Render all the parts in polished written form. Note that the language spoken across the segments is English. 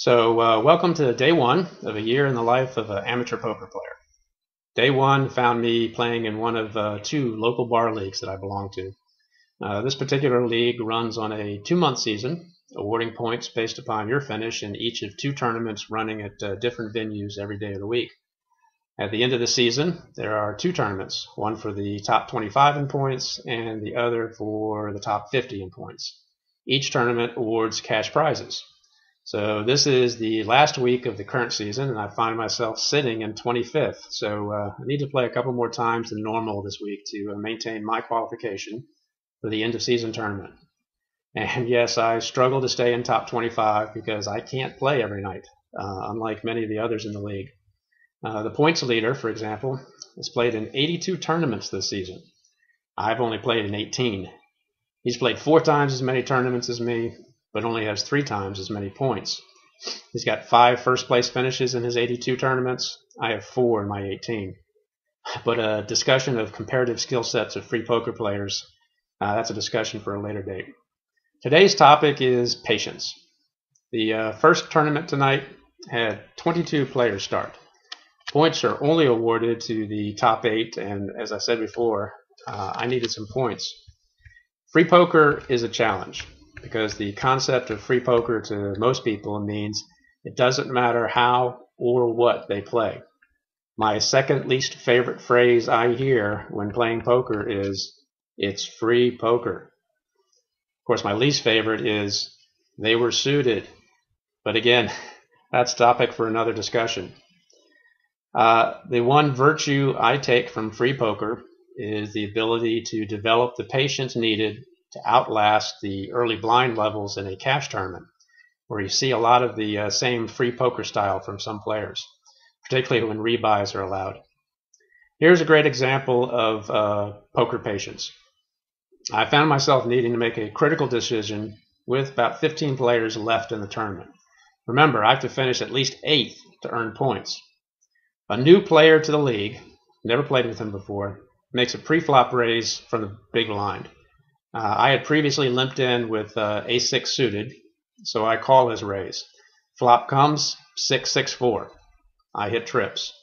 Welcome to day one of a year in the life of an amateur poker player. Day one found me playing in one of two local bar leagues that I belong to. This particular league runs on a 2-month season, awarding points based upon your finish in each of two tournaments running at different venues every day of the week. At the end of the season, there are two tournaments, one for the top 25 in points and the other for the top 50 in points. Each tournament awards cash prizes. So this is the last week of the current season, and I find myself sitting in 25th. I need to play a couple more times than normal this week to maintain my qualification for the end of season tournament. And yes, I struggle to stay in top 25 because I can't play every night, unlike many of the others in the league. The points leader, for example, has played in 82 tournaments this season. I've only played in 18. He's played 4 times as many tournaments as me, but only has 3 times as many points. He's got 5 first-place finishes in his 82 tournaments. I have 4 in my 18. But a discussion of comparative skill sets of free poker players, that's a discussion for a later date. Today's topic is patience. The first tournament tonight had 22 players start. Points are only awarded to the top 8, and as I said before, I needed some points. Free poker is a challenge, because the concept of free poker to most people means it doesn't matter how or what they play. My second least favorite phrase I hear when playing poker is, "It's free poker." Of course, my least favorite is, "They were suited." But again, that's topic for another discussion. The one virtue I take from free poker is the ability to develop the patience needed to outlast the early blind levels in a cash tournament, where you see a lot of the same free poker style from some players, particularly when rebuys are allowed. Here's a great example of poker patience. I found myself needing to make a critical decision with about 15 players left in the tournament. Remember, I have to finish at least 8th to earn points. A new player to the league, never played with him before, makes a pre-flop raise from the big blind. I had previously limped in with ace-6 suited, so I call his raise. Flop comes 6-6-4. I hit trips.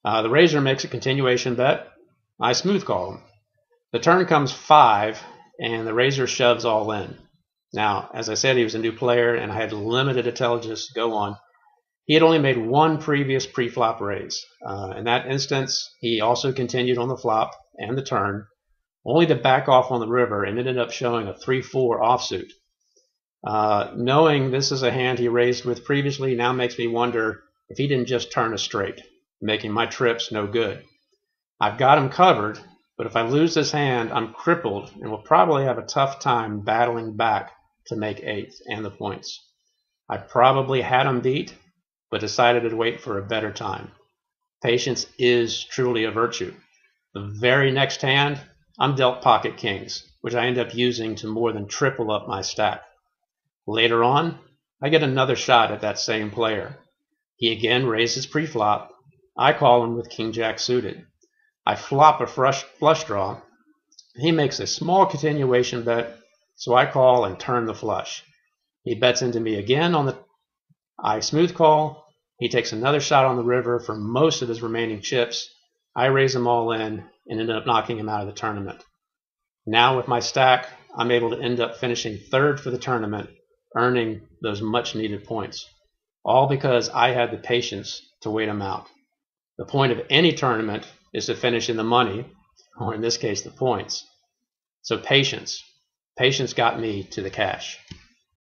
The raiser makes a continuation bet. I smooth call him. The turn comes 5, and the raiser shoves all in. Now, as I said, he was a new player, and I had limited intelligence to go on. He had only made one previous pre-flop raise. In that instance, he also continued on the flop and the turn, only to back off on the river and ended up showing a 3-4 offsuit. Knowing this is a hand he raised with previously now makes me wonder if he didn't just turn a straight, making my trips no good. I've got him covered, but if I lose this hand, I'm crippled and will probably have a tough time battling back to make 8th and the points. I probably had him beat, but decided to wait for a better time. Patience is truly a virtue. The very next hand, I'm dealt pocket kings, which I end up using to more than triple up my stack. Later on, I get another shot at that same player. He again raises pre-flop. I call him with king-jack suited. I flop a flush draw. He makes a small continuation bet, so I call and turn the flush. He bets into me again I smooth call. He takes another shot on the river for most of his remaining chips. I raise them all in and ended up knocking him out of the tournament. Now with my stack, I'm able to end up finishing 3rd for the tournament, earning those much needed points. All because I had the patience to wait him out. The point of any tournament is to finish in the money, or in this case, the points. So patience. Patience got me to the cash.